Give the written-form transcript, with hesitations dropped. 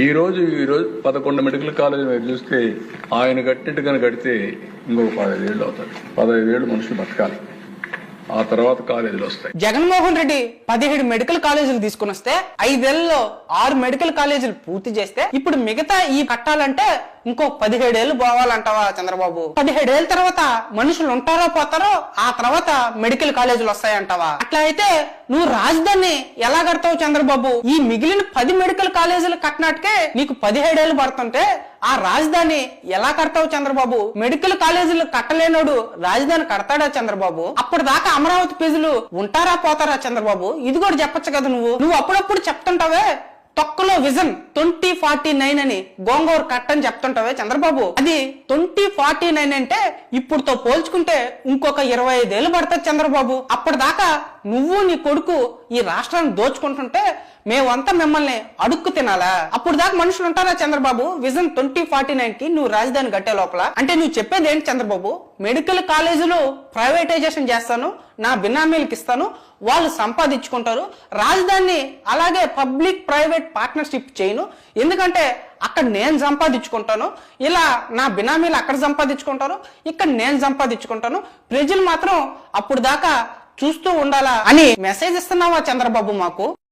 ఈ రోజు 11 medical college మీరు చూస్తే ఆయన కట్టినట్టుగా కడితే ఇంకొక 15 ఏళ్ళు అవుతుంది. 15 ఏళ్ళు మనుషులు బతకాలి, ఆ తర్వాత కాలేజీలు వస్తాయి. జగన్మోహన్ రెడ్డి 17 మెడికల్ కాలేజీలు తీసుకుని వస్తే 5 ఏళ్లలో 6 మెడికల్ కాలేజీలు పూర్తి చేస్తే ఇప్పుడు మిగతా ఈ కట్టాలంటే ఇంకో 17 ఏళ్ళు పోవాలంటావా చంద్రబాబు? 17 ఏళ్ళ తర్వాత మనుషులు ఉంటారో పోతారో, ఆ తర్వాత మెడికల్ కాలేజీలు వస్తాయంటావా? అట్లా అయితే నువ్వు రాజధాని ఎలా కడతావు చంద్రబాబు? ఈ మిగిలిన 10 మెడికల్ కాలేజీలు కట్టినట్టుకే నీకు 17 ఏళ్ళు పడుతుంటే ఆ రాజధాని ఎలా కడతావు చంద్రబాబు? మెడికల్ కాలేజీలు కట్టలేనోడు రాజధాని కడతాడా చంద్రబాబు? అప్పటిదాకా అమరావతి ఫీజులు ఉంటారా పోతారా చంద్రబాబు? ఇది కూడా చెప్పొచ్చు కదా నువ్వు అప్పుడప్పుడు చెప్తుంటావే తొక్కలో విజన్ 2049 అని గోంగూర కట్ అని చెప్తుంటావే చంద్రబాబు. అది 2049 అంటే ఇప్పుడుతో పోల్చుకుంటే ఇంకొక 25 ఏళ్ళు పడుతుంది చంద్రబాబు. అప్పటిదాకా నువ్వు నీ కొడుకు ఈ రాష్ట్రాన్ని దోచుకుంటుంటే మేమంతా మిమ్మల్ని అడుక్కు తినాలా? అప్పుడు దాకా మనుషులు ఉంటారా చంద్రబాబు? విజన్ 2049 కి నువ్వు రాజధాని కట్టే లోపల అంటే నువ్వు చెప్పేది ఏంటి చంద్రబాబు? మెడికల్ కాలేజీలు ప్రైవేటైజేషన్ చేస్తాను, నా బినామీలకు ఇస్తాను, వాళ్ళు సంపాదించుకుంటారు, రాజధాని అలాగే పబ్లిక్ ప్రైవేట్ పార్ట్నర్షిప్ చేయను, ఎందుకంటే అక్కడ నేను సంపాదించుకుంటాను, ఇలా నా బినామీలు అక్కడ సంపాదించుకుంటారు, ఇక్కడ నేను సంపాదించుకుంటాను, ప్రజలు మాత్రం అప్పుడు దాకా చూస్తూ ఉండాలా అని మెసేజ్ ఇస్తున్నావా చంద్రబాబు మాకు?